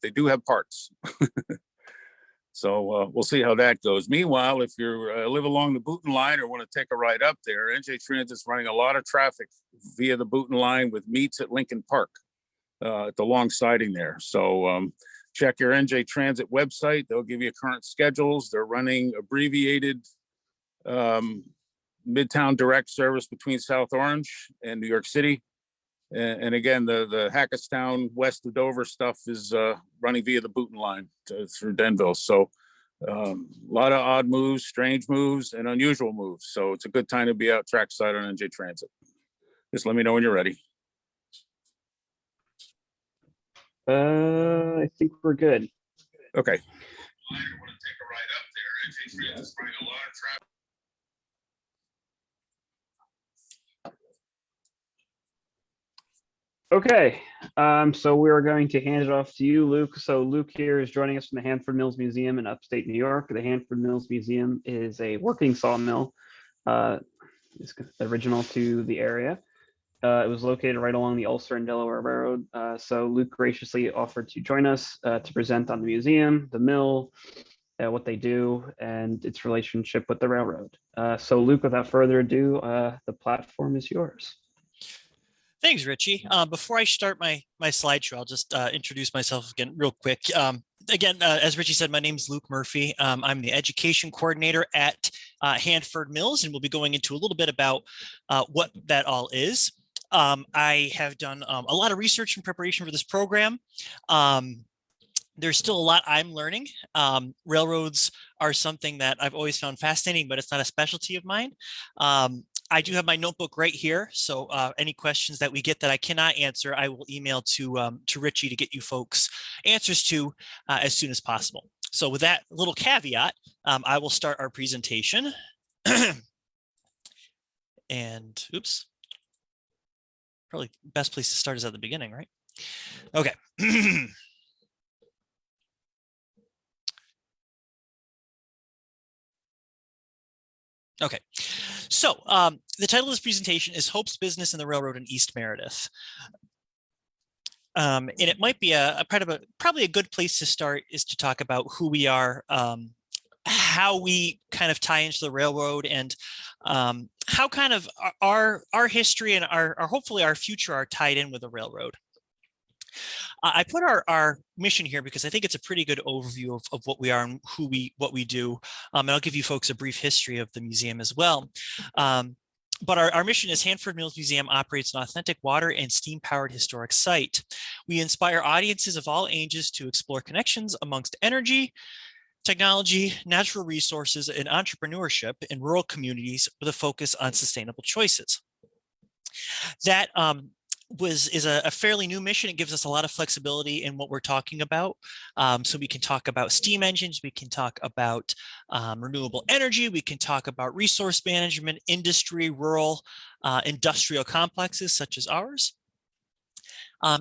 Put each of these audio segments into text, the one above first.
they do have parts. So we'll see how that goes. Meanwhile, if you live along the Booton line or want to take a ride up there, NJ Transit's running a lot of traffic via the Booton line with meets at Lincoln Park at the long siding there. So check your NJ Transit website. They'll give you current schedules. They're running abbreviated Midtown direct service between South Orange and New York City. And again, the Hackettstown west of Dover stuff is running via the Booton line through Denville. So a lot of odd moves, strange moves, and unusual moves. So it's a good time to be out trackside on NJ Transit. Just let me know when you're ready. I think we're good. Okay. Okay, so we're going to hand it off to you, Luke. So Luke here is joining us from the Hanford Mills Museum in upstate New York. The Hanford Mills Museum is a working sawmill. It's original to the area. It was located right along the Ulster and Delaware Railroad. So Luke graciously offered to join us to present on the museum, the mill, what they do, and its relationship with the railroad. So Luke, without further ado, the platform is yours. Thanks, Richie. Before I start my slideshow, I'll just introduce myself again real quick. As Richie said, my name is Luke Murphy. I'm the education coordinator at Hanford Mills, and we'll be going into a little bit about what that all is. I have done a lot of research in preparation for this program. There's still a lot I'm learning. Railroads are something that I've always found fascinating, but it's not a specialty of mine. I do have my notebook right here. So any questions that we get that I cannot answer, I will email to Richie to get you folks answers to as soon as possible. So with that little caveat, I will start our presentation. And oops, probably best place to start is at the beginning, right? Okay. Okay, so the title of this presentation is Hope's Business in the Railroad in East Meredith. And it might be probably a good place to start is to talk about who we are, how we kind of tie into the railroad, and how kind of our history and our hopefully our future are tied in with the railroad. I put our mission here because I think it's a pretty good overview of what we are and what we do. And I'll give you folks a brief history of the museum as well. But our mission is Hanford Mills Museum operates an authentic water and steam-powered historic site. We inspire audiences of all ages to explore connections amongst energy, technology, natural resources, and entrepreneurship in rural communities with a focus on sustainable choices. That is a fairly new mission. It gives us a lot of flexibility in what we're talking about. So we can talk about steam engines, we can talk about renewable energy, we can talk about resource management, industry, rural, industrial complexes such as ours,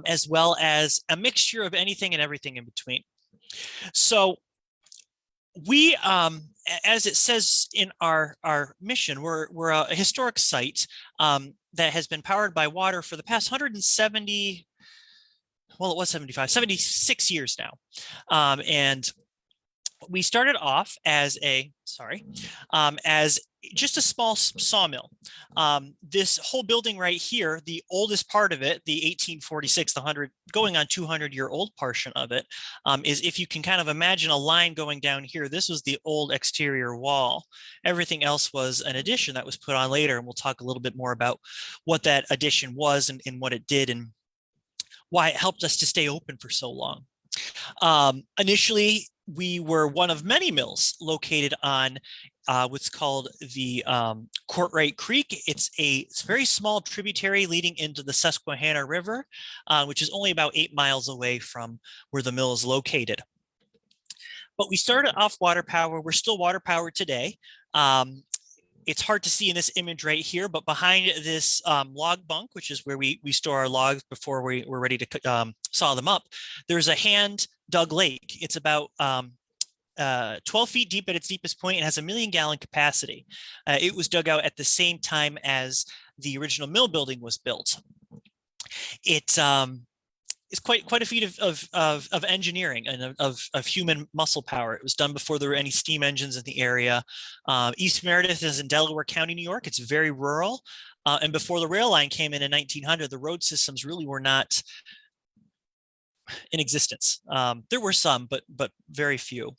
as well as a mixture of anything and everything in between. So we, as it says in our mission, we're a historic site that has been powered by water for the past 170, well, it was 76 years now. And we started off as as just a small sawmill. This whole building right here, the oldest part of it, the 1846, the going on 200-year-old portion of it, is if you can kind of imagine a line going down here, this was the old exterior wall. Everything else was an addition that was put on later, and we'll talk a little bit more about what that addition was and what it did and why it helped us to stay open for so long. Initially, we were one of many mills located on what's called the Courtright Creek. It's a very small tributary leading into the Susquehanna River, which is only about 8 miles away from where the mill is located. But we started off water power. We're still water powered today. It's hard to see in this image right here, but behind this log bunk, which is where we store our logs before we're ready to saw them up, there's a hand dug lake. It's about 12 feet deep at its deepest point and has a 1 million gallon capacity. It was dug out at the same time as the original mill building was built. is quite a feat of engineering and of human muscle power. It was done before there were any steam engines in the area. East Meredith is in Delaware County, New York. It's very rural. And before the rail line came in 1900, the road systems really were not in existence. There were some, but very few.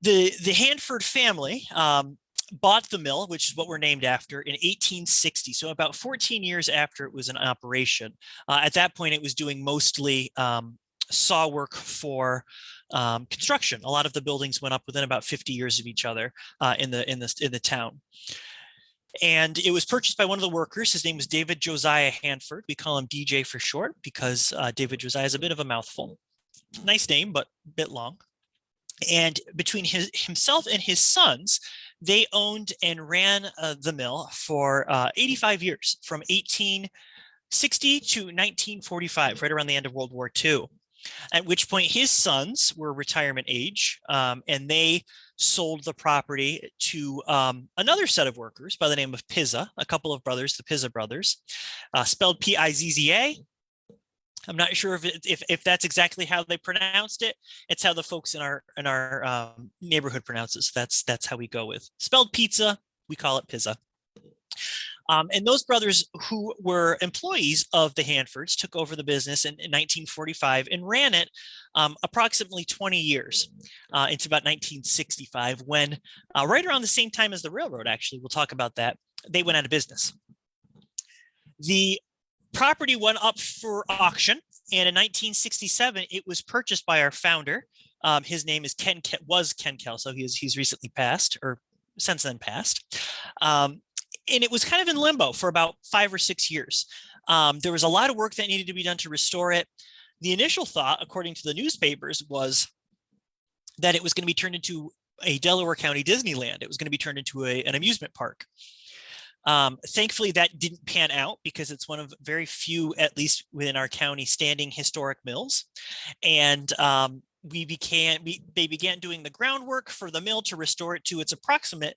The Hanford family bought the mill, which is what we're named after, in 1860. So about 14 years after it was in operation. At that point, it was doing mostly saw work for construction. A lot of the buildings went up within about 50 years of each other in the town. And it was purchased by one of the workers. His name was David Josiah Hanford. We call him DJ for short because David Josiah is a bit of a mouthful. Nice name, but a bit long. And between himself and his sons, they owned and ran the mill for 85 years, from 1860 to 1945, right around the end of World War II. At which point his sons were retirement age, and they sold the property to another set of workers by the name of Pizza, a couple of brothers, the Pizza brothers, spelled Pizza. I'm not sure if that's exactly how they pronounced it. It's how the folks in our neighborhood pronounce it. So that's how we go with spelled pizza. We call it Pizza. And those brothers, who were employees of the Hanfords, took over the business in 1945 and ran it approximately 20 years into about 1965, when right around the same time as the railroad, actually, we'll talk about that, they went out of business. The property went up for auction, and in 1967, it was purchased by our founder. His name is Ken Kelso. He's recently passed, or since then passed. And it was kind of in limbo for about 5 or 6 years. There was a lot of work that needed to be done to restore it. The initial thought, according to the newspapers, was that it was going to be turned into a Delaware County Disneyland. It was going to be turned into an amusement park. Thankfully, that didn't pan out because it's one of very few, at least within our county, standing historic mills. And they began doing the groundwork for the mill to restore it to its approximate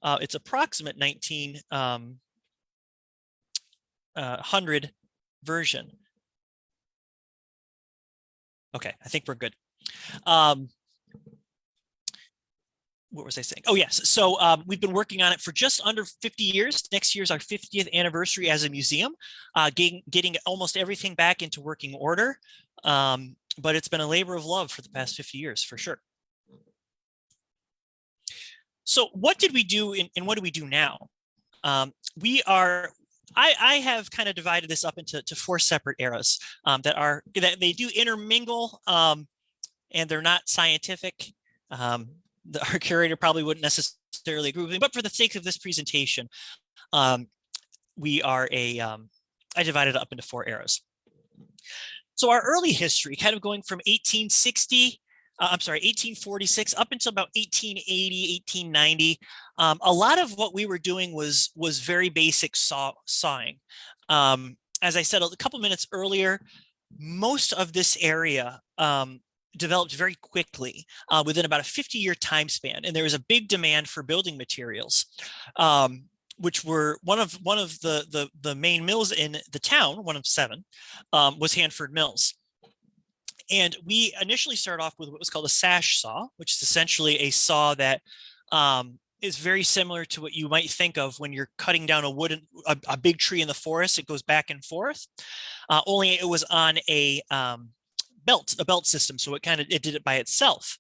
1900 version. Okay, I think we're good. What was I saying? Oh, yes. So we've been working on it for just under 50 years. Next year's our 50th anniversary as a museum, getting almost everything back into working order. But it's been a labor of love for the past 50 years, for sure. So what did we do and what do we do now? I have kind of divided this up into 4 separate eras that they do intermingle, and they're not scientific. Our curator probably wouldn't necessarily agree with me, but for the sake of this presentation, I divided it up into 4 eras. So our early history, kind of going from 1846 up until about 1880, 1890. A lot of what we were doing was very basic sawing. As I said a couple minutes earlier, most of this area developed very quickly within about a 50-year time span, and there was a big demand for building materials, which were one of the main mills in the town. One of 7 was Hanford Mills. And we initially started off with what was called a sash saw, which is essentially a saw that is very similar to what you might think of when you're cutting down a big tree in the forest. It goes back and forth, only it was on a belt system, so it did it by itself.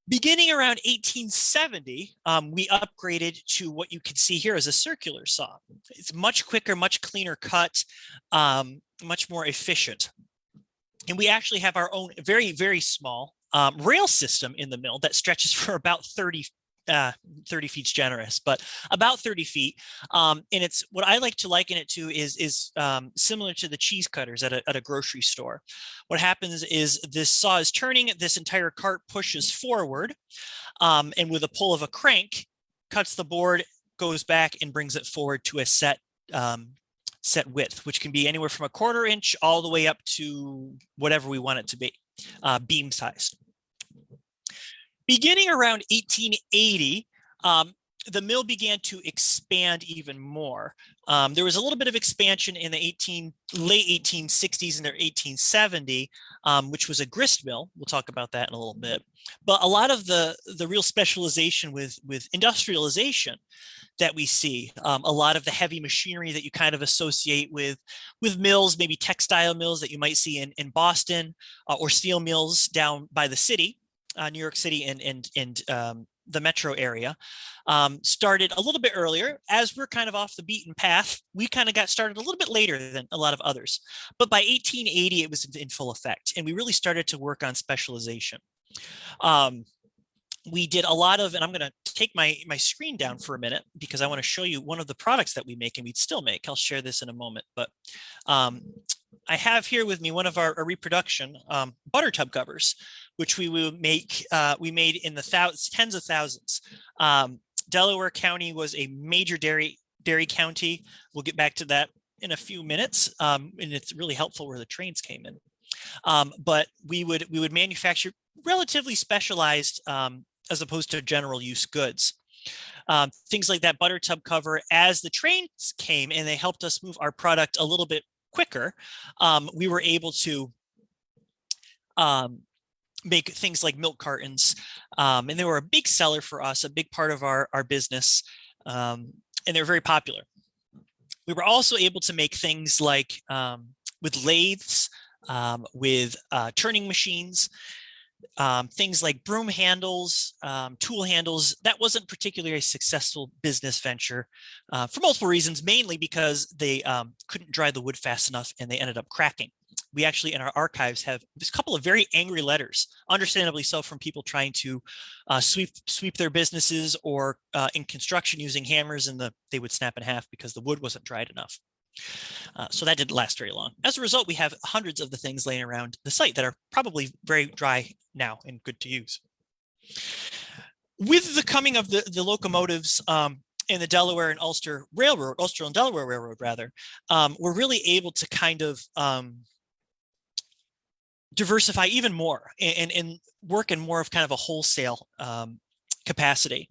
Beginning around 1870, we upgraded to what you can see here as a circular saw. It's much quicker, much cleaner cut, much more efficient. And we actually have our own very, very small rail system in the mill that stretches for about 30 feet's generous, but about 30 feet. And it's what I like to liken it to is similar to the cheese cutters at a grocery store. What happens is this saw is turning, this entire cart pushes forward, and with a pull of a crank, cuts the board, goes back and brings it forward to a set width, which can be anywhere from a 1/4 inch all the way up to whatever we want it to be, beam sized. Beginning around 1880, the mill began to expand even more. There was a little bit of expansion in the late 1860s and their 1870, which was a grist mill. We'll talk about that in a little bit. But a lot of the real specialization with industrialization that we see, a lot of the heavy machinery that you kind of associate with mills, maybe textile mills that you might see in Boston, or steel mills down by the city, New York City and the metro area, started a little bit earlier. As we're kind of off the beaten path, we kind of got started a little bit later than a lot of others. But by 1880, it was in full effect, and we really started to work on specialization. We did a lot of, and I'm going to take my screen down for a minute because I want to show you one of the products that we make and we'd still make. I'll share this in a moment, but I have here with me one of our reproduction butter tub covers, which we will make. We made in the tens of thousands. Delaware County was a major dairy county. We'll get back to that in a few minutes, and it's really helpful where the trains came in. But we would manufacture relatively specialized, as opposed to general use goods. Things like that butter tub cover. As the trains came and they helped us move our product a little bit quicker, we were able to make things like milk cartons, and they were a big seller for us, a big part of our business, and they're very popular. We were also able to make things like with lathes, with turning machines, things like broom handles, tool handles. That wasn't particularly a successful business venture for multiple reasons, mainly because they couldn't dry the wood fast enough and they ended up cracking. We actually, in our archives, have this couple of very angry letters, understandably so, from people trying to sweep their businesses or in construction using hammers, and they would snap in half because the wood wasn't dried enough. So that didn't last very long. As a result, we have hundreds of the things laying around the site that are probably very dry now and good to use. With the coming of the locomotives in the Delaware and Ulster Railroad, Ulster and Delaware Railroad rather, we're really able to kind of diversify even more and work in more of kind of a wholesale capacity.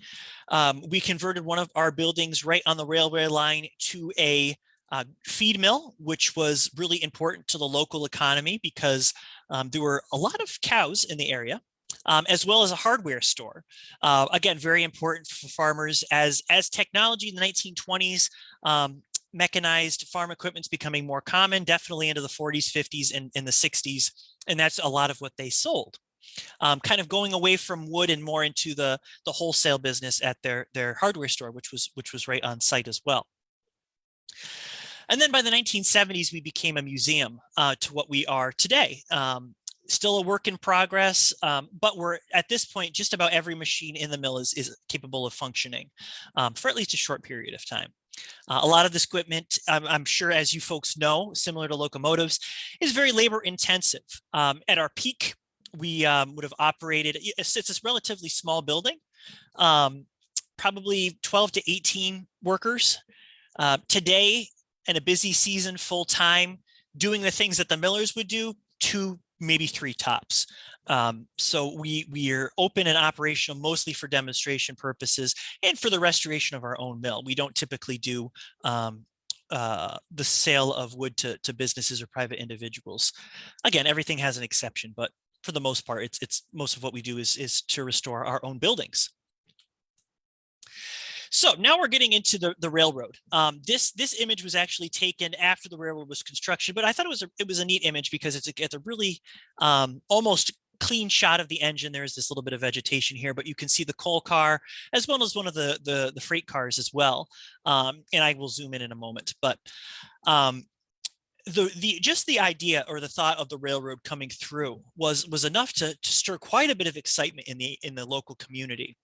We converted one of our buildings right on the railway line to a feed mill, which was really important to the local economy because there were a lot of cows in the area, as well as a hardware store. Again, very important for farmers as technology in the 1920s, mechanized farm equipment's becoming more common, definitely into the 40s, 50s, and in the 60s. And that's a lot of what they sold. Kind of going away from wood and more into the wholesale business at their hardware store, which was right on site as well. And then by the 1970s, we became a museum to what we are today. Still a work in progress, but we're at this point, just about every machine in the mill is capable of functioning for at least a short period of time. A lot of this equipment, I'm sure, as you folks know, similar to locomotives, is very labor intensive. At our peak, we would have operated, it's a relatively small building, probably 12 to 18 workers. Today, in a busy season, full time, doing the things that the millers would do, 2, maybe 3 tops. So we are open and operational mostly for demonstration purposes and for the restoration of our own mill. We don't typically do the sale of wood to businesses or private individuals. Again, everything has an exception, but for the most part, it's most of what we do is to restore our own buildings. So now we're getting into the railroad. This image was actually taken after the railroad was construction, but I thought it was a neat image because it's a really almost clean shot of the engine. There's this little bit of vegetation here, but you can see the coal car as well as one of the freight cars as well. And I will zoom in a moment, but just the idea or the thought of the railroad coming through was enough to stir quite a bit of excitement in the local community.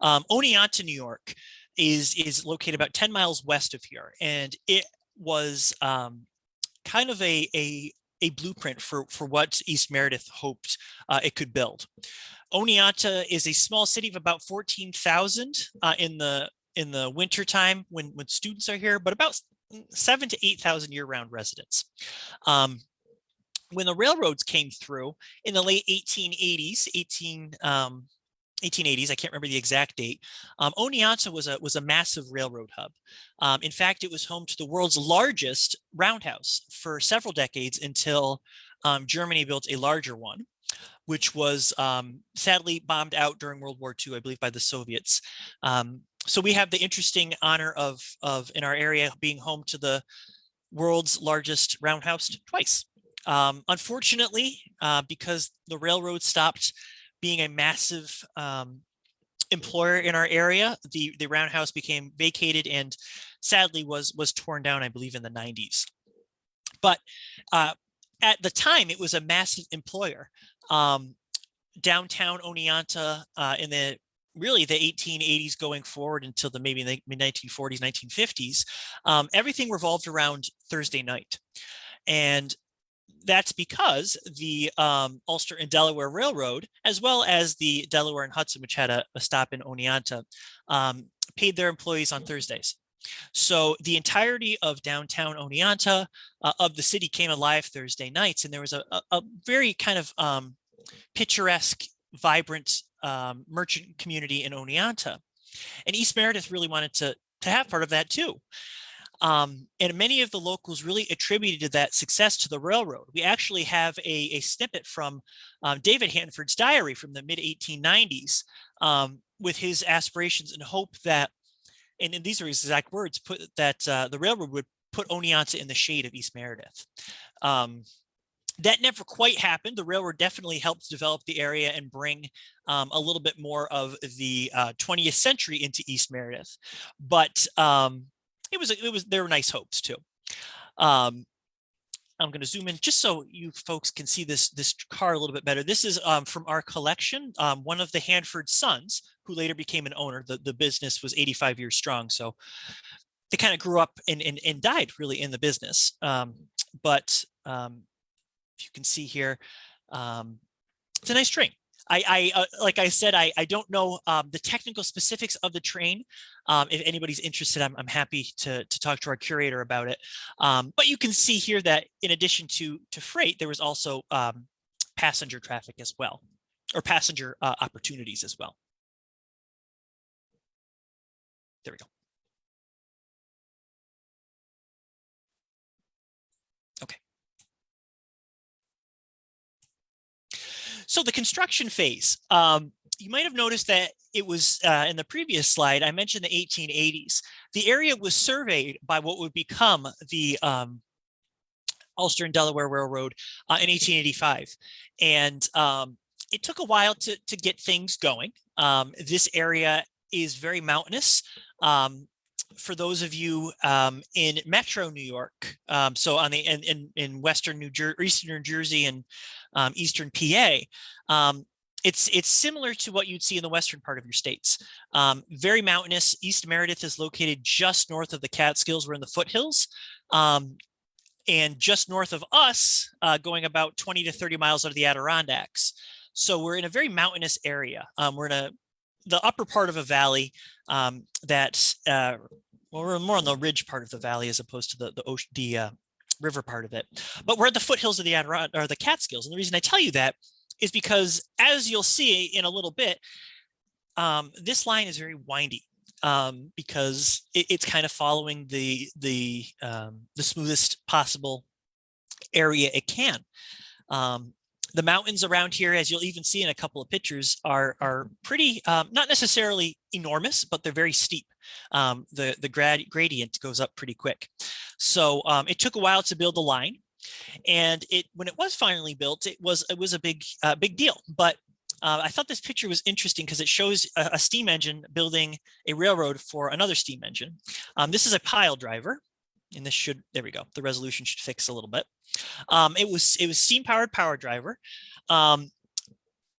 Oneonta, New York is located about 10 miles west of here, and it was kind of a blueprint for what East Meredith hoped it could build. Oneonta is a small city of about 14,000 in the winter time when students are here, but about 7,000 to 8,000 year-round residents. When the railroads came through in the late 1880s, 1880s. I can't remember the exact date. Oneonta was a massive railroad hub. In fact, it was home to the world's largest roundhouse for several decades until Germany built a larger one, which was sadly bombed out during World War II, I believe, by the Soviets. So we have the interesting honor of in our area being home to the world's largest roundhouse twice. Unfortunately, because the railroad stopped being a massive employer in our area, the roundhouse became vacated and sadly was torn down, I believe, in the 90s. But at the time, it was a massive employer. Downtown Oneonta in the 1880s going forward until the maybe the mid 1940s, 1950s, everything revolved around Thursday night. And that's because the Ulster and Delaware Railroad, as well as the Delaware and Hudson, which had a stop in Oneonta, paid their employees on Thursdays. So the entirety of downtown Oneonta, of the city, came alive Thursday nights. And there was a very kind of picturesque, vibrant merchant community in Oneonta. And East Meredith really wanted to have part of that too. And many of the locals really attributed that success to the railroad. We actually have a snippet from David Hanford's diary from the mid 1890s with his aspirations and hope that, and these are his exact words, the railroad would put Oneonta in the shade of East Meredith. That never quite happened. The railroad definitely helped develop the area and bring a little bit more of the 20th century into East Meredith. But there were nice hopes too. I'm going to zoom in just so you folks can see this car a little bit better. This is from our collection. One of the Hanford sons, who later became an owner. The business was 85 years strong, so they kind of grew up and died really in the business. But if you can see here, it's a nice train. Like I said, I don't know the technical specifics of the train. If anybody's interested, I'm happy to talk to our curator about it. But you can see here that in addition to freight, there was also passenger traffic as well, or passenger opportunities as well. There we go. Okay. So the construction phase, you might have noticed that it was in the previous slide, I mentioned the 1880s. The area was surveyed by what would become the Ulster and Delaware Railroad in 1885. And it took a while to get things going. This area is very mountainous. For those of you in Metro New York, so on the in Western New Jersey, Eastern New Jersey, and Eastern PA, it's similar to what you'd see in the western part of your states. Very mountainous. East Meredith is located just north of the Catskills. We're in the foothills, and just north of us, going about 20 to 30 miles out of the Adirondacks. So we're in a very mountainous area. We're in the upper part of a valley that, well, we're more on the ridge part of the valley as opposed to the river part of it. But we're at the foothills of the Adirondack, or the Catskills. And the reason I tell you that is because, as you'll see in a little bit, this line is very windy because it's kind of following the smoothest possible area it can. The mountains around here, as you'll even see in a couple of pictures, are pretty, not necessarily enormous, but they're very steep. The gradient goes up pretty quick. So it took a while to build the line. And when it was finally built, it was a big deal. But I thought this picture was interesting because it shows a steam engine building a railroad for another steam engine. This is a pile driver. And this should, there we go. The resolution should fix a little bit. It was steam powered power driver.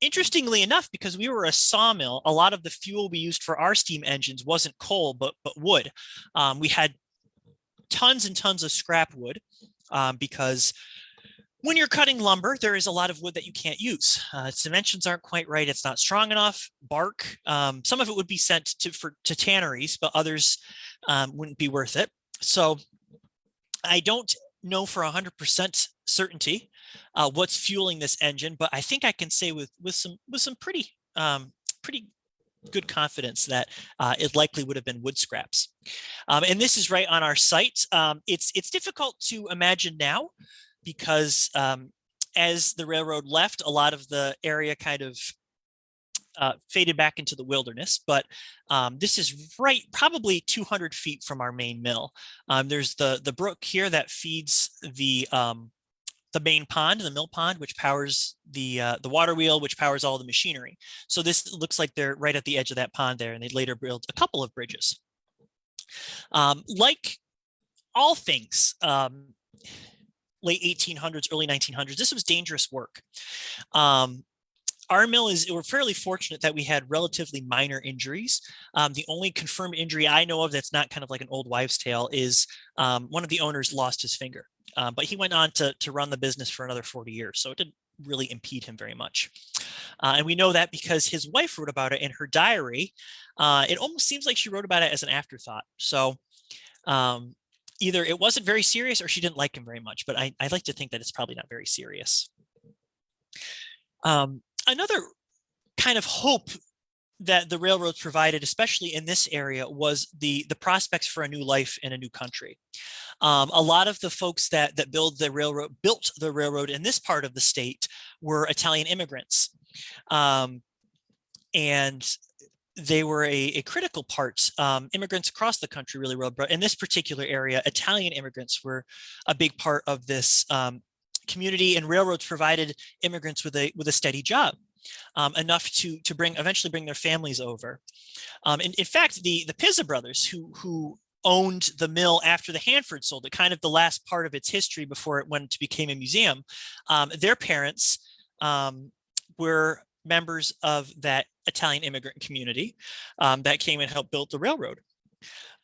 Interestingly enough, because we were a sawmill, a lot of the fuel we used for our steam engines wasn't coal, but wood. We had tons and tons of scrap wood because when you're cutting lumber, there is a lot of wood that you can't use. Its dimensions aren't quite right. It's not strong enough. Bark. Some of it would be sent to tanneries, but others wouldn't be worth it. So I don't know for 100% certainty what's fueling this engine, but I think I can say with some pretty good confidence that it likely would have been wood scraps. And this is right on our site. It's difficult to imagine now because as the railroad left, a lot of the area kind of faded back into the wilderness, but this is right probably 200 feet from our main mill. There's the brook here that feeds the main pond, the mill pond, which powers the water wheel, which powers all the machinery. So this looks like they're right at the edge of that pond there, and they'd later build a couple of bridges. Like all things, late 1800s, early 1900s, this was dangerous work. Our mill we're fairly fortunate that we had relatively minor injuries. The only confirmed injury I know of that's not kind of like an old wives' tale is one of the owners lost his finger, but he went on to run the business for another 40 years. So it didn't really impede him very much. And we know that because his wife wrote about it in her diary. It almost seems like she wrote about it as an afterthought. So either it wasn't very serious or she didn't like him very much, but I like to think that it's probably not very serious. Another kind of hope that the railroads provided, especially in this area, was the prospects for a new life in a new country. A lot of the folks that built the railroad in this part of the state were Italian immigrants. And they were a critical part. Immigrants across the country really were, but in this particular area, Italian immigrants were a big part of this community, and railroads provided immigrants with a steady job, enough to eventually bring their families over. In fact, the Pizza brothers, who owned the mill after the Hanford sold it, kind of the last part of its history before it went to become a museum, their parents were members of that Italian immigrant community that came and helped build the railroad.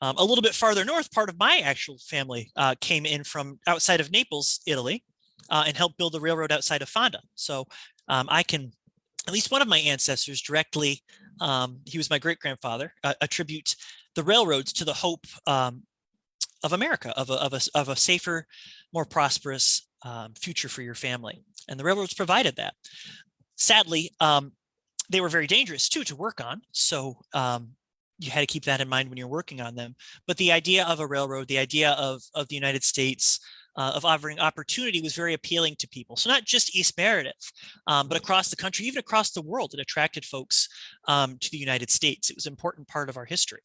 A little bit farther north, part of my actual family came in from outside of Naples, Italy, and helped build the railroad outside of Fonda. So I can, at least one of my ancestors directly, he was my great-grandfather, attribute the railroads to the hope of America, of a safer, more prosperous future for your family. And the railroads provided that. Sadly, they were very dangerous too to work on. So you had to keep that in mind when you're working on them. But the idea of a railroad, the idea of the United States, of offering opportunity was very appealing to people. So not just East Meredith, but across the country, even across the world, it attracted folks to the United States. It was an important part of our history.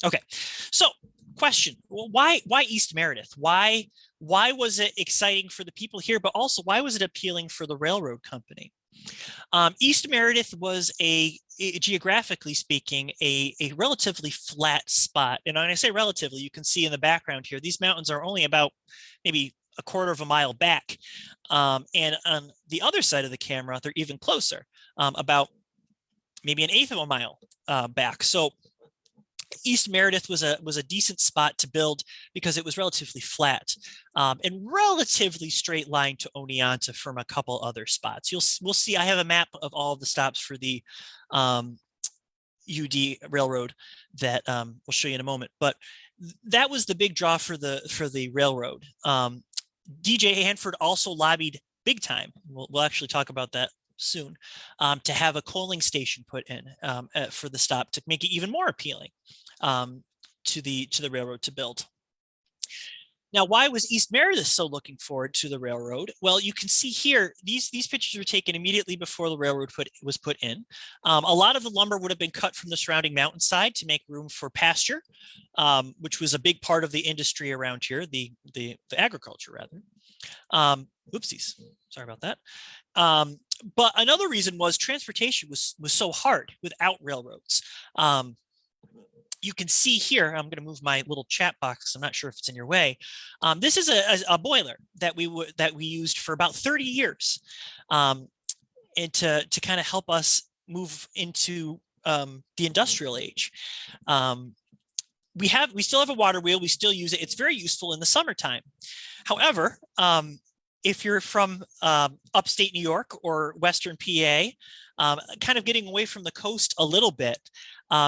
Okay, so question, well, why East Meredith? Why was it exciting for the people here, but also why was it appealing for the railroad company? East Meredith was geographically speaking, a relatively flat spot. And when I say relatively, you can see in the background here, these mountains are only about maybe a quarter of a mile back. And on the other side of the camera, they're even closer, about maybe an eighth of a mile back. So East Meredith was a decent spot to build because it was relatively flat and relatively straight line to Oneonta from a couple other spots. We'll see. I have a map of all of the stops for the UD Railroad that we'll show you in a moment. But that was the big draw for the railroad. DJ Hanford also lobbied big time. We'll actually talk about that soon, to have a coaling station put in for the stop to make it even more appealing to the railroad to build. Now, why was East Meredith so looking forward to the railroad? Well, you can see here, these pictures were taken immediately before the railroad was put in. A lot of the lumber would have been cut from the surrounding mountainside to make room for pasture, which was a big part of the industry around here, the agriculture rather. Oopsies, sorry about that. But another reason was transportation was so hard without railroads. You can see here, I'm going to move my little chat box. I'm not sure if it's in your way. This is a boiler that we used for about 30 years, and to kind of help us move into the industrial age. We still have a water wheel. We still use it. It's very useful in the summertime. However, if you're from upstate New York or Western PA, kind of getting away from the coast a little bit,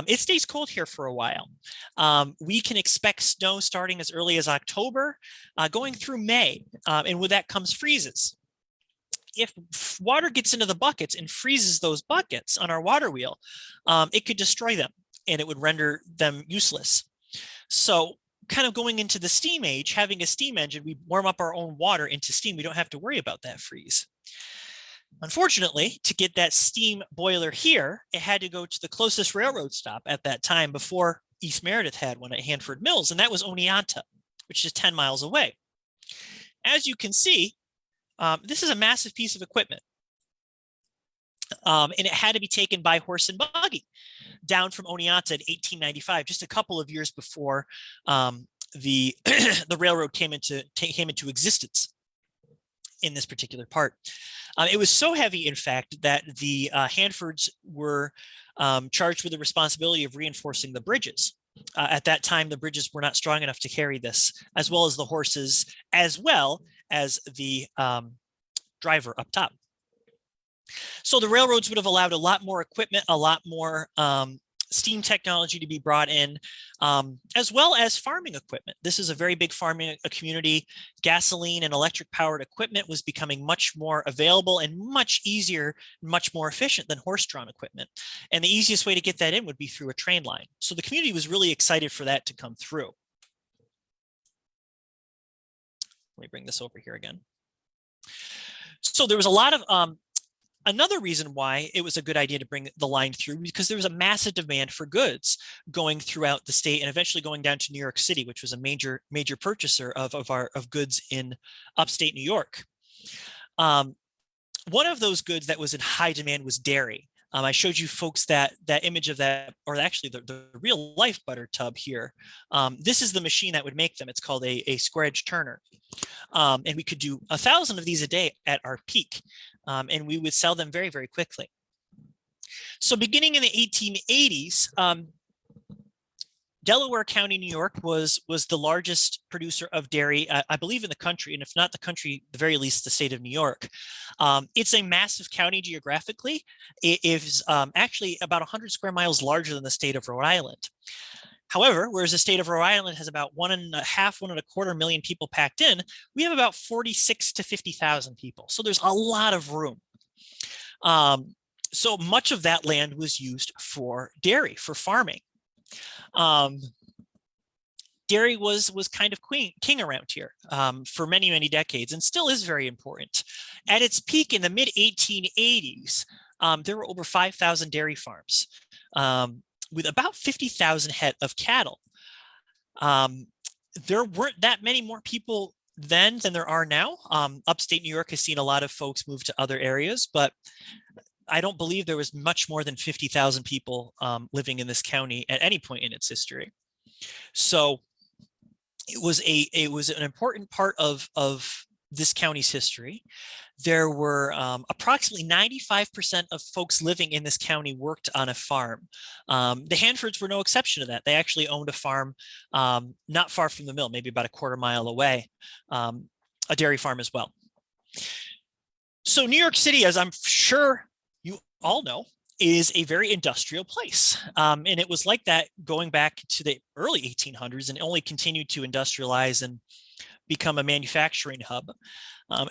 it stays cold here for a while. We can expect snow starting as early as October, going through May, and with that comes freezes. if water gets into the buckets and freezes those buckets on our water wheel, it could destroy them and it would render them useless. So kind of going into the steam age, having a steam engine, we warm up our own water into steam. We don't have to worry about that freeze. Unfortunately, to get that steam boiler here, it had to go to the closest railroad stop at that time before East Meredith had one at Hanford Mills, and that was Oneonta, which is 10 miles away. As you can see, this is a massive piece of equipment. And it had to be taken by horse and buggy down from Oneonta in 1895, just a couple of years before the railroad came into existence in this particular part. It was so heavy, in fact, that the Hanfords were charged with the responsibility of reinforcing the bridges. At that time, the bridges were not strong enough to carry this, as well as the horses, as well as the driver up top. So the railroads would have allowed a lot more equipment, a lot more steam technology to be brought in, as well as farming equipment. This is a very big farming community. Gasoline and electric powered equipment was becoming much more available and much easier, much more efficient than horse-drawn equipment. And the easiest way to get that in would be through a train line. So the community was really excited for that to come through. Let me bring this over here again. So there was a lot of another reason why it was a good idea to bring the line through, because there was a massive demand for goods going throughout the state and eventually going down to New York City, which was a major purchaser of goods in upstate New York. One of those goods that was in high demand was dairy. I showed you folks that image of that, or actually the real life butter tub here. This is the machine that would make them. It's called a square edge turner. And we could do 1,000 of these a day at our peak. And we would sell them very, very quickly. So beginning in the 1880s, Delaware County, New York was the largest producer of dairy, I believe, in the country, and if not the country, at the very least, the state of New York. It's a massive county geographically. It is actually about 100 square miles larger than the state of Rhode Island. However, whereas the state of Rhode Island has about 1.25 million people packed in, we have about 46 to 50,000 people. So there's a lot of room. So much of that land was used for dairy, for farming. Dairy was kind of king around here for many, many decades, and still is very important. At its peak in the mid 1880s, there were over 5,000 dairy farms with about 50,000 head of cattle. There weren't that many more people then than there are now. Upstate New York has seen a lot of folks move to other areas, but I don't believe there was much more than 50,000 people living in this county at any point in its history. So it was an important part of this county's history. There were approximately 95% of folks living in this county worked on a farm. The Hanfords were no exception to that. They actually owned a farm not far from the mill, maybe about a quarter mile away, a dairy farm as well. So New York City, as I'm sure you all know, is a very industrial place. And it was like that going back to the early 1800s and only continued to industrialize and become a manufacturing hub.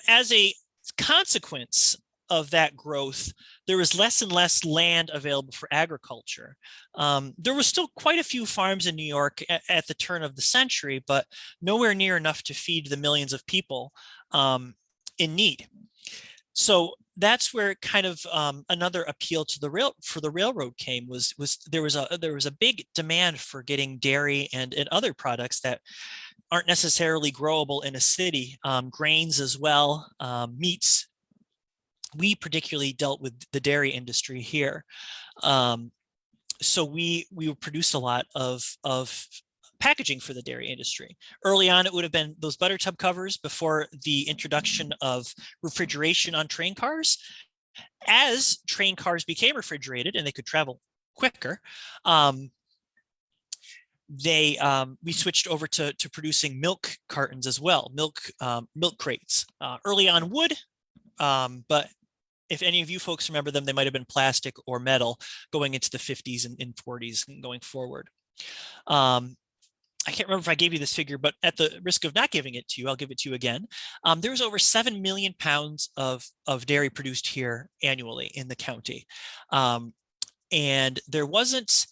As a consequence of that growth, there was less and less land available for agriculture. There was still quite a few farms in New York at the turn of the century, but nowhere near enough to feed the millions of people in need. So that's where kind of another appeal to the railroad came, was there was a big demand for getting dairy and other products that aren't necessarily growable in a city, grains as well, meats. We particularly dealt with the dairy industry here. So we produced a lot of packaging for the dairy industry. Early on, it would have been those butter tub covers before the introduction of refrigeration on train cars. As train cars became refrigerated and they could travel quicker, we switched over to producing milk cartons as well, milk crates. Early on wood, but if any of you folks remember them, they might have been plastic or metal going into the 50s and 40s and going forward. I can't remember if I gave you this figure, but at the risk of not giving it to you, I'll give it to you again. There was over 7 million pounds of dairy produced here annually in the county. And there wasn't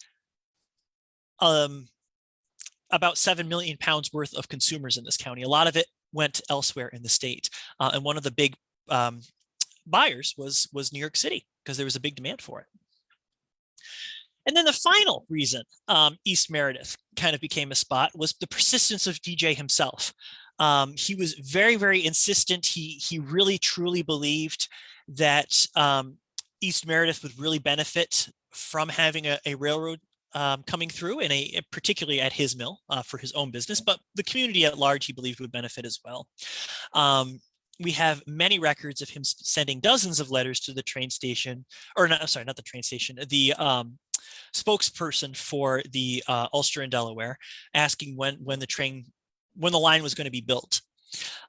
about 7 million pounds worth of consumers in this county. A lot of it went elsewhere in the state. And one of the big buyers was New York City, because there was a big demand for it. And then the final reason East Meredith kind of became a spot was the persistence of DJ himself. He was very, very insistent. He really, truly believed that East Meredith would really benefit from having a railroad coming through, and particularly at his mill for his own business, but the community at large he believed would benefit as well. We have many records of him sending dozens of letters to the train station, or not, sorry, not the train station, the spokesperson for the Ulster and Delaware, asking when the line was going to be built.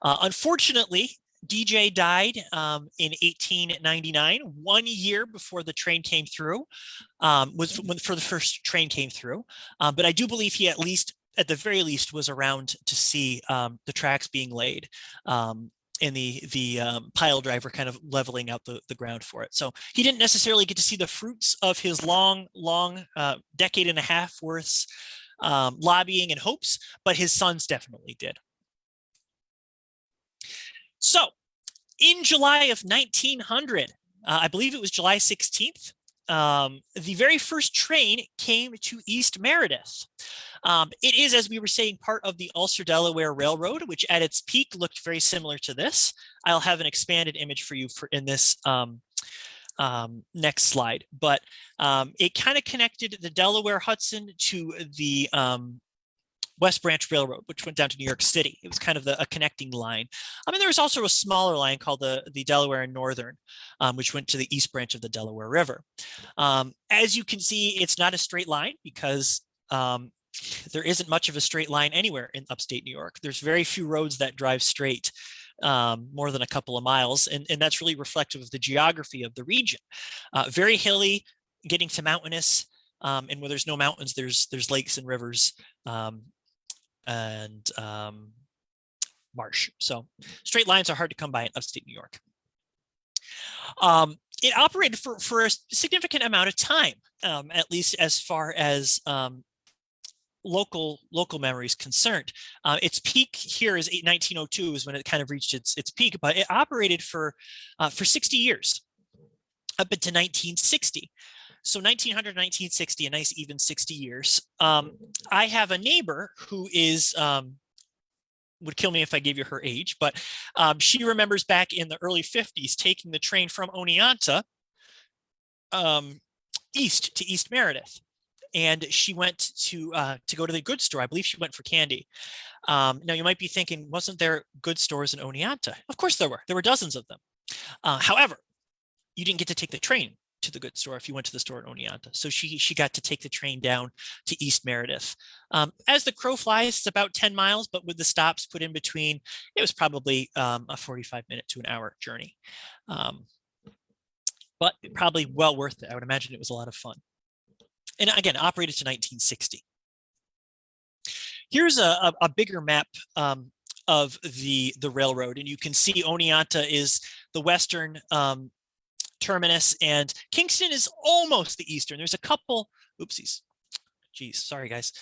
Unfortunately, DJ died in 1899, 1 year before the train came through, for the first train came through. But I do believe he at the very least, was around to see the tracks being laid. And the pile driver kind of leveling out the ground for it. So he didn't necessarily get to see the fruits of his long decade and a half worth lobbying and hopes, but his sons definitely did. So in July of 1900, I believe it was July 16th, the very first train came to East Meredith. It is, as we were saying, part of the Ulster Delaware Railroad, which at its peak looked very similar to this. I'll have an expanded image for you in this next slide, but it kind of connected the Delaware Hudson to the West Branch Railroad, which went down to New York City. It was kind of a connecting line. I mean, there was also a smaller line called the Delaware and Northern, which went to the East Branch of the Delaware River. As you can see, it's not a straight line, because there isn't much of a straight line anywhere in upstate New York. There's very few roads that drive straight more than a couple of miles, and that's really reflective of the geography of the region. Very hilly, getting to mountainous, and where there's no mountains, there's lakes and rivers, and marsh. So straight lines are hard to come by in upstate New York. It operated for a significant amount of time, at least as far as local memory is concerned. Its peak here is 1902 is when it kind of reached its peak, but it operated for 60 years, up into 1960. So 1900, 1960, a nice even 60 years. I have a neighbor who is, would kill me if I gave you her age, but she remembers back in the early 50s taking the train from Oneonta east to East Meredith. And she went to go to the goods store. I believe she went for candy. Now you might be thinking, wasn't there goods stores in Oneonta? Of course there were. There were dozens of them. However, you didn't get to take the train to the goods store if you went to the store in Oneonta. So she got to take the train down to East Meredith. As the crow flies, it's about 10 miles, but with the stops put in between, it was probably a 45-minute to an hour journey. But probably well worth it. I would imagine it was a lot of fun. And again, operated to 1960. Here's a bigger map of the railroad, and you can see Oneonta is the western terminus, and Kingston is almost the eastern. There's a couple, oopsies, geez, sorry guys.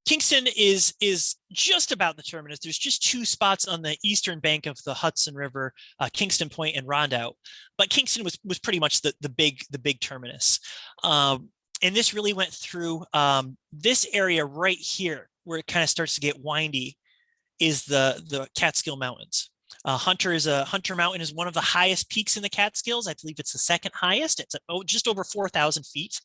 Kingston is just about the terminus. There's just two spots on the eastern bank of the Hudson River, Kingston Point and Rondout, but Kingston was pretty much the big terminus. And this really went through this area right here, where it kind of starts to get windy, is the Catskill Mountains. Hunter Mountain is one of the highest peaks in the Catskills. I believe it's the second highest. It's at just over 4,000 feet.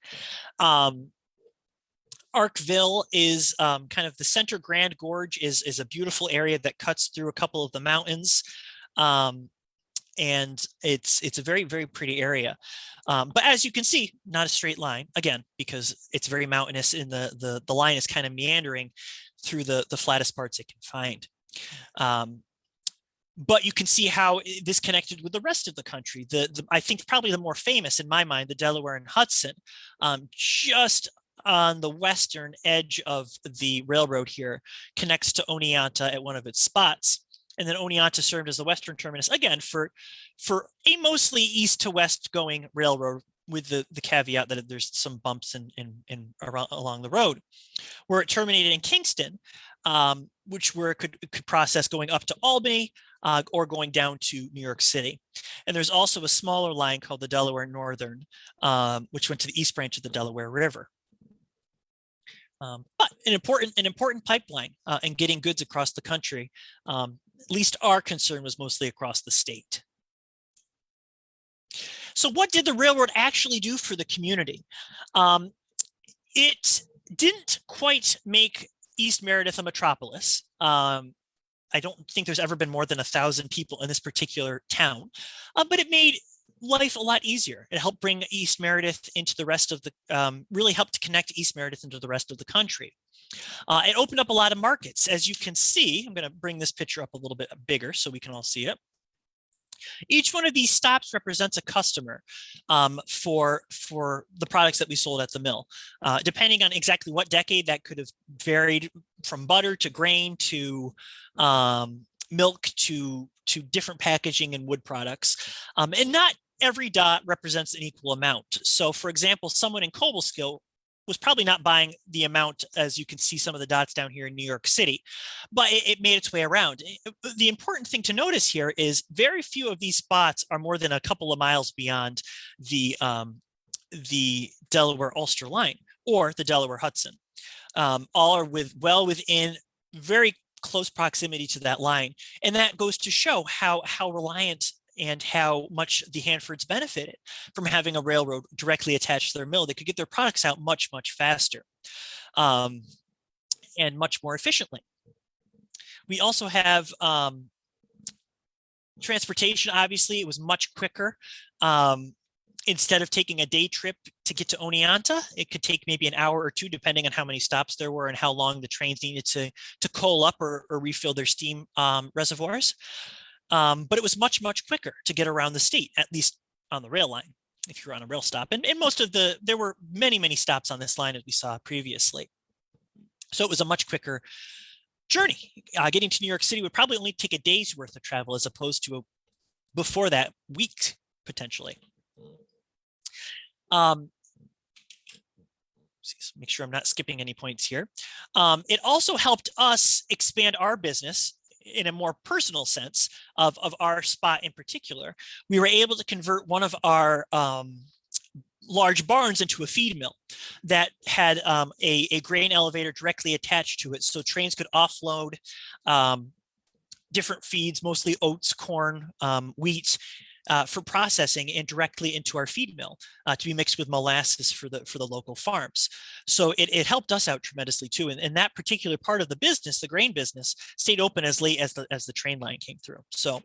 Arkville is kind of the center. Grand Gorge is a beautiful area that cuts through a couple of the mountains. And it's a very, very pretty area. But as you can see, not a straight line, again, because it's very mountainous, and the line is kind of meandering through the flattest parts it can find. But you can see how this connected with the rest of the country. I think probably the more famous in my mind, the Delaware and Hudson, just on the western edge of the railroad here connects to Oneonta at one of its spots. And then Oneonta served as the western terminus, again, for a mostly east to west going railroad, with the caveat that there's some bumps in around along the road. Where it terminated in Kingston, where it could process going up to Albany or going down to New York City. And there's also a smaller line called the Delaware Northern, which went to the East Branch of the Delaware River. But an important pipeline in getting goods across the country. At least our concern was mostly across the state. So what did the railroad actually do for the community? It didn't quite make East Meredith a metropolis. I don't think there's ever been more than 1,000 people in this particular town, but it made life a lot easier. It helped bring East Meredith into the rest of the, really helped to connect East Meredith into the rest of the country. It opened up a lot of markets. As you can see, I'm going to bring this picture up a little bit bigger so we can all see it. Each one of these stops represents a customer for the products that we sold at the mill. Depending on exactly what decade, that could have varied from butter to grain to milk to different packaging and wood products. And not every dot represents an equal amount. So for example, someone in Cobleskill was probably not buying the amount, as you can see some of the dots down here in New York City, but it made its way around. The important thing to notice here is very few of these spots are more than a couple of miles beyond the Delaware Ulster line or the Delaware Hudson. All are well within very close proximity to that line. And that goes to show how reliant and how much the Hanfords benefited from having a railroad directly attached to their mill. They could get their products out much, much faster and much more efficiently. We also have transportation. Obviously, it was much quicker. Instead of taking a day trip to get to Oneonta, it could take maybe an hour or two, depending on how many stops there were and how long the trains needed to coal up or refill their steam reservoirs. But it was much, much quicker to get around the state, at least on the rail line, if you're on a rail stop. And most of there were many, many stops on this line, as we saw previously. So it was a much quicker journey. Getting to New York City would probably only take a day's worth of travel, as opposed to before that, weeks, potentially. Make sure I'm not skipping any points here. It also helped us expand our business in a more personal sense of our spot in particular. We were able to convert one of our large barns into a feed mill that had a grain elevator directly attached to it. So trains could offload different feeds, mostly oats, corn, wheat, for processing and directly into our feed mill to be mixed with molasses for the local farms. So it helped us out tremendously too. And that particular part of the business, the grain business, stayed open as late as the train line came through. So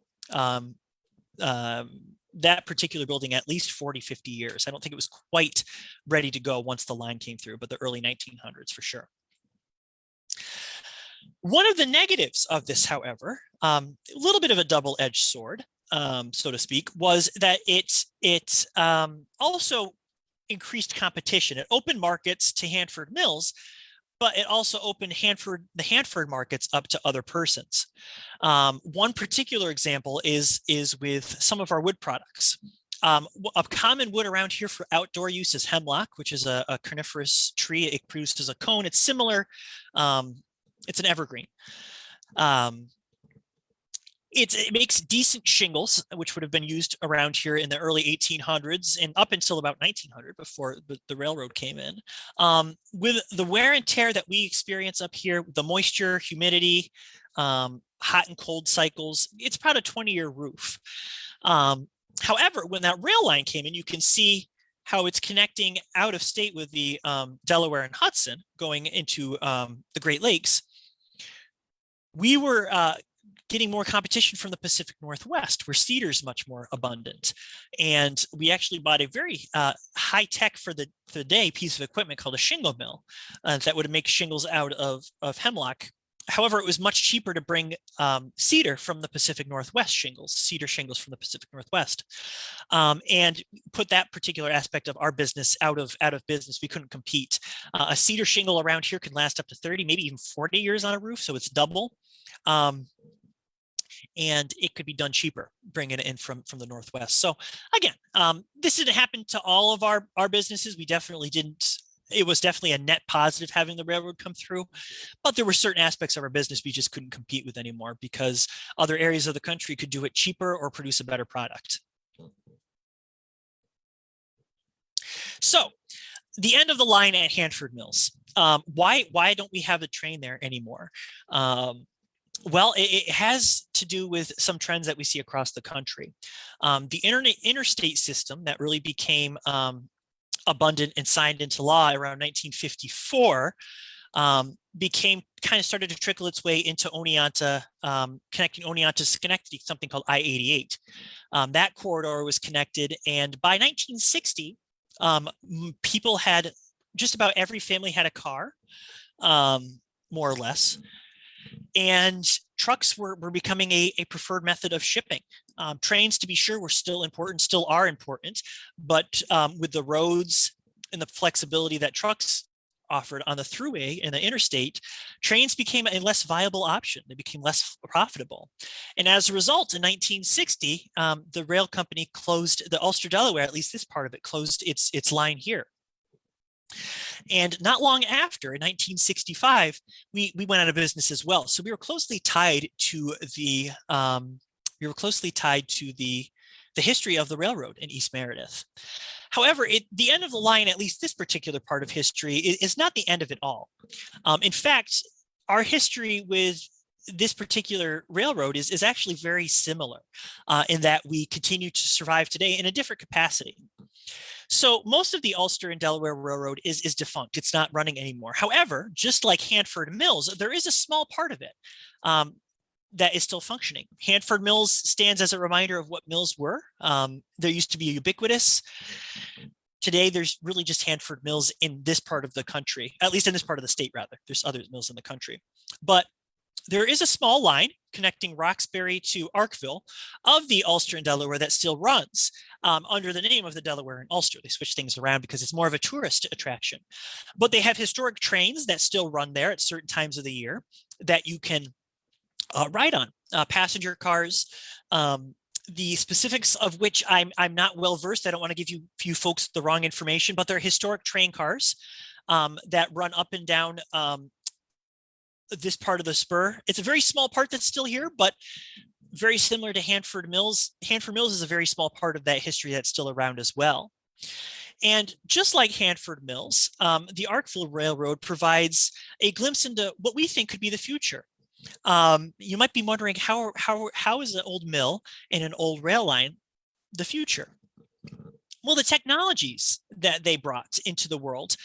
that particular building, at least 40, 50 years. I don't think it was quite ready to go once the line came through, but the early 1900s for sure. One of the negatives of this, however, a little bit of a double-edged sword, so to speak, was that it also increased competition. It opened markets to Hanford Mills, but it also opened the Hanford markets up to other persons. One particular example is with some of our wood products. A common wood around here for outdoor use is hemlock, which is a coniferous tree. It produces a cone. It's similar. It's an evergreen. It makes decent shingles, which would have been used around here in the early 1800s and up until about 1900 before the railroad came in. With the wear and tear that we experience up here, the moisture, humidity, hot and cold cycles, it's about a 20-year roof. However, when that rail line came in, you can see how it's connecting out of state with the Delaware and Hudson going into the Great Lakes. We were getting more competition from the Pacific Northwest, where cedar is much more abundant. And we actually bought a very high-tech for the day piece of equipment called a shingle mill that would make shingles out of hemlock However, it was much cheaper to bring cedar from the Pacific Northwest shingles, cedar shingles from the Pacific Northwest, and put that particular aspect of our business out of business. We couldn't compete. A cedar shingle around here can last up to 30, maybe even 40 years on a roof, so it's double. And it could be done cheaper, bringing it in from the Northwest. So again, this didn't happen to all of our businesses. We definitely didn't. It was definitely a net positive having the railroad come through, but there were certain aspects of our business we just couldn't compete with anymore because other areas of the country could do it cheaper or produce a better product. So the end of the line at Hanford Mills. Why don't we have a train there anymore? Well, it has to do with some trends that we see across the country. The interstate system that really became abundant and signed into law around 1954 started to trickle its way into Oneonta, connecting Oneonta to Schenectady, something called I-88. That corridor was connected, and by 1960, people had, just about every family had a car, more or less. And trucks were becoming a preferred method of shipping. Trains, to be sure, were still important, still are important, but with the roads and the flexibility that trucks offered on the thruway and the interstate, trains became a less viable option. They became less profitable. And as a result, in 1960, the rail company closed, the Ulster Delaware, at least this part of it, closed its line here. And not long after, in 1965, we went out of business as well. So we were closely tied to the history of the railroad in East Meredith. However, the end of the line, at least this particular part of history, is not the end of it all. In fact, our history with this particular railroad is actually very similar in that we continue to survive today in a different capacity. So most of the Ulster and Delaware Railroad is defunct. It's not running anymore. However, just like Hanford Mills, there is a small part of it that is still functioning. Hanford Mills stands as a reminder of what mills were. There used to be ubiquitous. Today, there's really just Hanford Mills in this part of the country, at least in this part of the state, rather. There's other mills in the country. But there is a small line connecting Roxbury to Arkville of the Ulster and Delaware that still runs under the name of the Delaware and Ulster. They switch things around because it's more of a tourist attraction. But they have historic trains that still run there at certain times of the year that you can ride on. Passenger cars, the specifics of which I'm not well versed. I don't want to give you folks the wrong information, but they're historic train cars that run up and down this part of the spur. It's a very small part that's still here, but very similar to Hanford Mills. Hanford Mills is a very small part of that history that's still around as well. And just like Hanford Mills, the Arkville Railroad provides a glimpse into what we think could be the future. You might be wondering how is an old mill and an old rail line the future? Well, the technologies that they brought into the world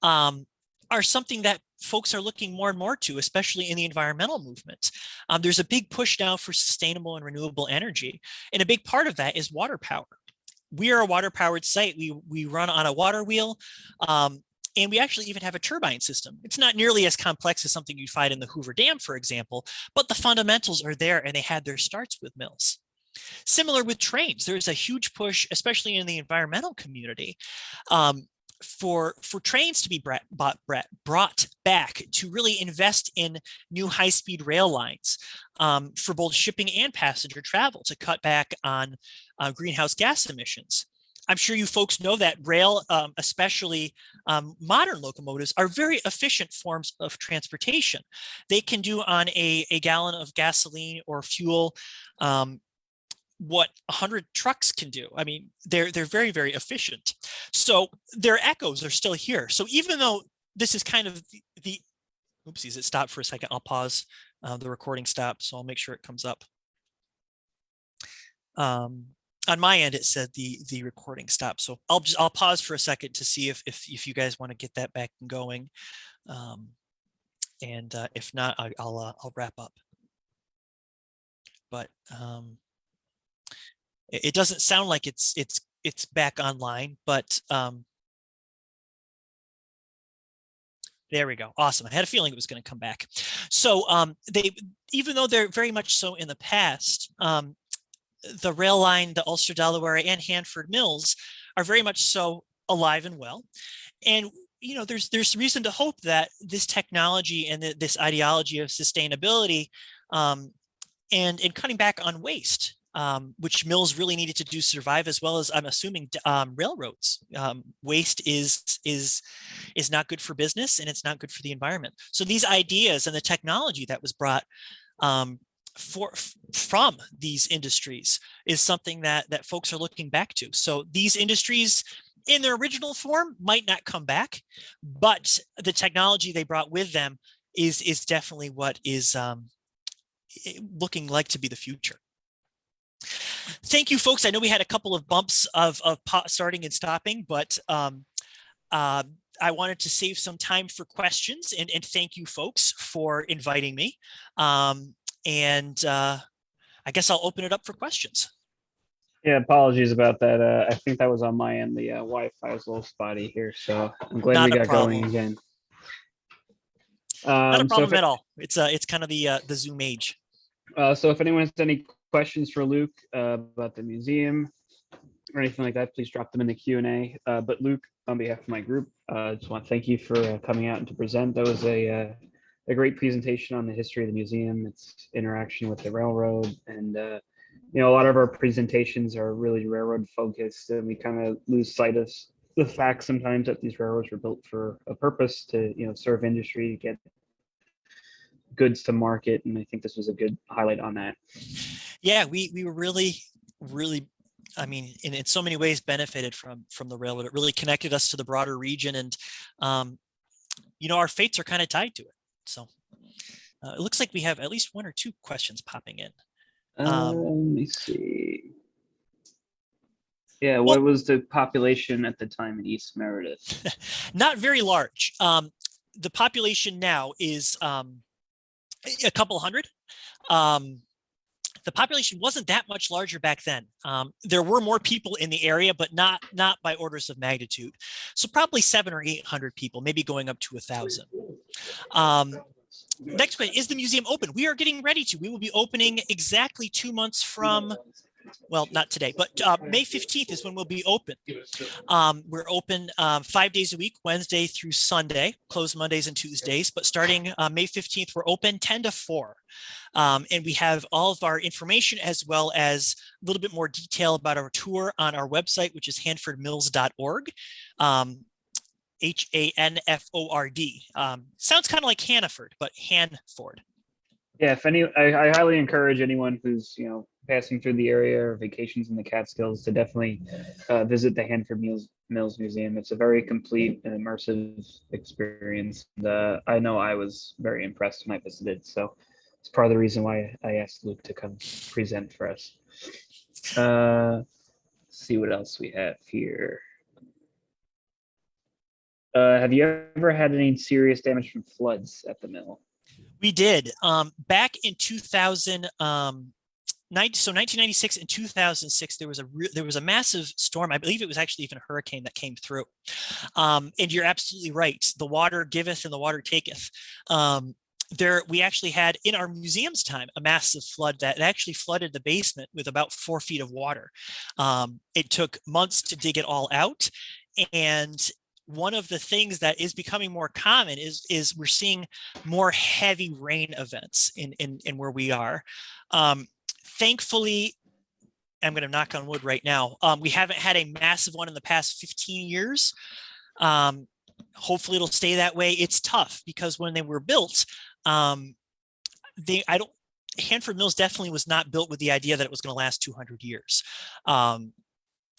are something that folks are looking more and more to, especially in the environmental movement. There's a big push now for sustainable and renewable energy, and a big part of that is water power. We are a water-powered site. We run on a water wheel, and we actually even have a turbine system. It's not nearly as complex as something you'd find in the Hoover Dam, for example, but the fundamentals are there, and they had their starts with mills. Similar with trains, there's a huge push, especially in the environmental community, for trains to be brought back to really invest in new high-speed rail lines for both shipping and passenger travel to cut back on greenhouse gas emissions. I'm sure you folks know that rail, especially modern locomotives, are very efficient forms of transportation. They can do on a gallon of gasoline or fuel what 100 trucks can do. I mean, they're very, very efficient. So their echoes are still here. So even though this is kind of the oopsies, it stopped for a second. I'll pause. The recording stopped, so I'll make sure it comes up. On my end, it said the recording stopped. So I'll pause for a second to see if you guys want to get that back and going. And if not, I'll wrap up. But it doesn't sound like it's back online, but There we go. Awesome. I had a feeling it was going to come back. So even though they're very much so in the past, the rail line, the Ulster Delaware and Hanford Mills are very much so alive and well. And there's reason to hope that this technology and this ideology of sustainability and cutting back on waste, which mills really needed to do survive, as well as I'm assuming railroads. Waste is not good for business, and it's not good for the environment. So these ideas and the technology that was brought from these industries is something that folks are looking back to. So these industries in their original form might not come back, but the technology they brought with them is definitely what is looking like to be the future. Thank you, folks. I know we had a couple of bumps of starting and stopping, but I wanted to save some time for questions, and thank you, folks, for inviting me. And I guess I'll open it up for questions. Yeah, apologies about that. I think that was on my end. The Wi-Fi is a little spotty here, so I'm glad Not we a got problem. going again. Not a So problem at all. It's kind of the Zoom age. So if anyone has any questions for Luke about the museum or anything like that, please drop them in the Q&A. But Luke, on behalf of my group, I just want to thank you for coming out and to present. That was a great presentation on the history of the museum, its interaction with the railroad, and a lot of our presentations are really railroad focused, and we kind of lose sight of the fact sometimes that these railroads were built for a purpose to serve industry, to get goods to market, and I think this was a good highlight on that. Yeah, we were really, I mean, in so many ways benefited from the railroad. It really connected us to the broader region, and our fates are kind of tied to it. So it looks like we have at least one or two questions popping in. Let me see. Yeah, what was the population at the time in East Meredith? Not very large. The population now is a couple hundred. The population wasn't that much larger back then. There were more people in the area, but not by orders of magnitude. So probably 700 or 800 people, maybe going up to 1,000. Next question, is the museum open? We are getting ready to. We will be opening exactly 2 months from, well, not today, but May 15th is when we'll be open. We're open 5 days a week, Wednesday through Sunday, closed Mondays and Tuesdays, but starting May 15th, we're open 10 to 4. And we have all of our information as well as a little bit more detail about our tour on our website, which is hanfordmills.org. Hanford. Sounds kind of like Hannaford, but Hanford. Yeah, I highly encourage anyone who's passing through the area or vacations in the Catskills to definitely visit the Hanford Mills Museum. It's a very complete and immersive experience. And, I know I was very impressed when I visited, so it's part of the reason why I asked Luke to come present for us. Let's see what else we have here. Have you ever had any serious damage from floods at the mill? We did. Back in 1996 and 2006, there was a massive storm. I believe it was actually even a hurricane that came through. And you're absolutely right. The water giveth and the water taketh. We actually had in our museum's time a massive flood that actually flooded the basement with about 4 feet of water. It took months to dig it all out, and one of the things that is becoming more common is we're seeing more heavy rain events in where we are. Thankfully, I'm going to knock on wood right now. We haven't had a massive one in the past 15 years. Hopefully it'll stay that way. It's tough because when they were built, Hanford Mills definitely was not built with the idea that it was going to last 200 years. And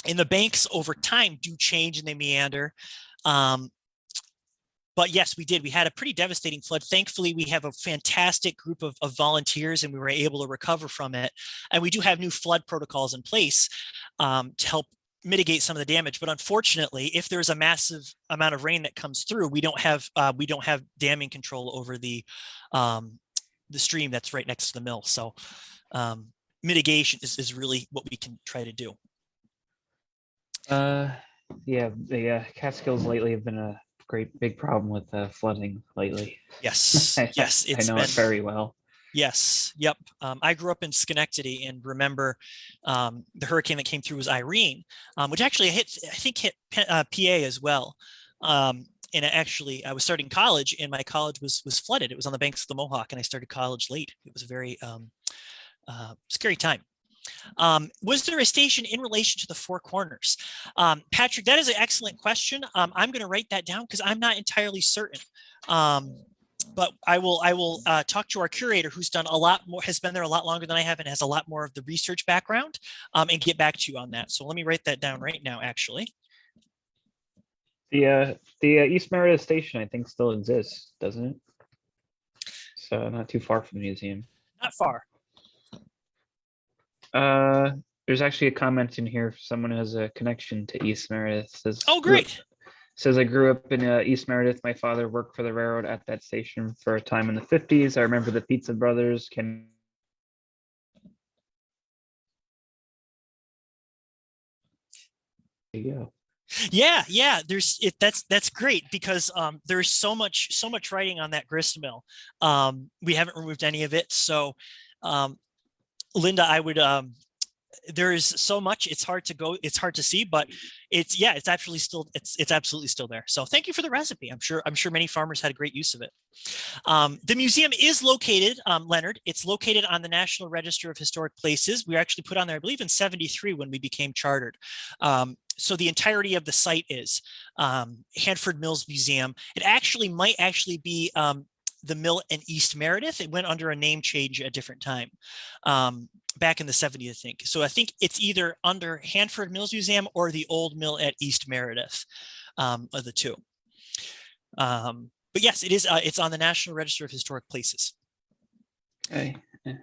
the banks over time do change and they meander. But yes, we did. We had a pretty devastating flood. Thankfully, we have a fantastic group of volunteers and we were able to recover from it. And we do have new flood protocols in place to help mitigate some of the damage. But unfortunately, if there's a massive amount of rain that comes through, we don't have damming control over the stream that's right next to the mill. So mitigation is really what we can try to do. Yeah, the Catskills lately have been a great big problem with flooding lately. Yes, yes, I it's know been. it very well. Yes, yep. I grew up in Schenectady and remember the hurricane that came through was Irene, which actually hit, I think, hit PA as well. And actually, I was starting college, and my college was flooded. It was on the banks of the Mohawk, and I started college late. It was a very scary time. Was there a station in relation to the Four Corners? Patrick, that is an excellent question. I'm going to write that down because I'm not entirely certain. But I will talk to our curator, who's done a lot more, has been there a lot longer than I have, and has a lot more of the research background, and get back to you on that. So let me write that down right now, actually. The East Meredith station, I think, still exists, doesn't it? So not too far from the museum. Not far. There's actually a comment in here. Someone who has a connection to East Meredith. Says, Oh, great. Says, I grew up in East Meredith. My father worked for the railroad at that station for a time in the 50s. I remember the Pizza Brothers can. There you go. Yeah. There's it. That's great because there's so much writing on that grist mill. We haven't removed any of it. So, Linda, I would there is so much, it's hard to see, but it's absolutely still there. So thank you for the recipe. I'm sure many farmers had a great use of it. The museum is located, Leonard, it's located on the National Register of Historic Places. We were actually put on there, I believe, in 73 when we became chartered. So the entirety of the site is Hanford Mills Museum. It might actually be the mill in East Meredith. It went under a name change at a different time, back in the 70s, I think. So I think it's either under Hanford Mills Museum or the old mill at East Meredith, of the two. But yes, it is. It's on the National Register of Historic Places. Okay. And,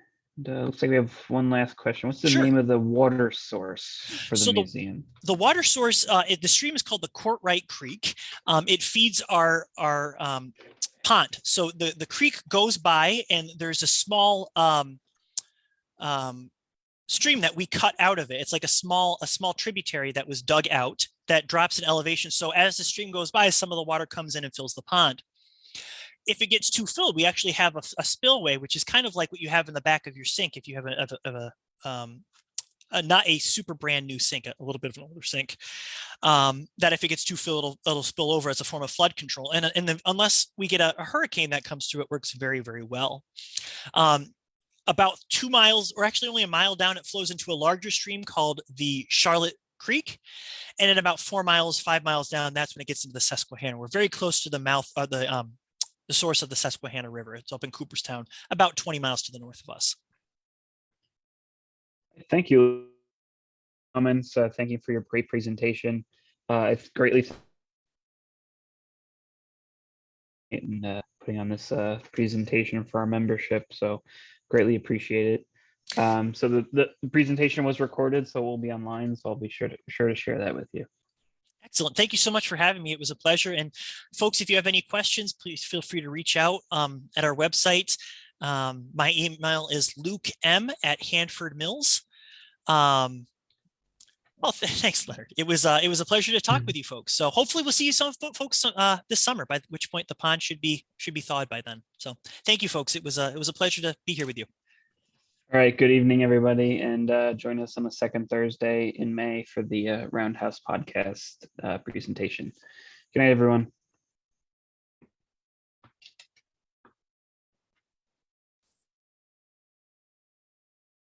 looks like we have one last question. What's the Sure. name of the water source for the museum? The water source, the stream is called the Courtright Creek. It feeds our pond. So the creek goes by, and there's a small stream that we cut out of it. It's like a small tributary that was dug out that drops in elevation. So as the stream goes by, some of the water comes in and fills the pond. If it gets too filled, we actually have a spillway, which is kind of like what you have in the back of your sink if you have not a super brand new sink, a little bit of an older sink, that if it gets too filled, it'll spill over as a form of flood control. And unless we get a hurricane that comes through, it works very, very well. About 2 miles, or actually only a mile down, it flows into a larger stream called the Charlotte Creek. And at about 5 miles down, that's when it gets into the Susquehanna. We're very close to the mouth of the source of the Susquehanna River. It's up in Cooperstown, about 20 miles to the north of us. Thank you. Comments. Thank you for your great presentation. It's greatly in putting on this presentation for our membership. So greatly appreciate it. So the presentation was recorded, so we'll be online. So I'll be sure to share that with you. Excellent. Thank you so much for having me. It was a pleasure. And folks, if you have any questions, please feel free to reach out at our website. My email is lukem@hanfordmills. Well, thanks, Leonard. It was a pleasure to talk with you folks. So hopefully we'll see you some folks this summer, by which point the pond should be thawed by then. So thank you, folks. It was a pleasure to be here with you. All right. Good evening, everybody, and join us on the second Thursday in May for the Roundhouse podcast presentation. Good night, everyone.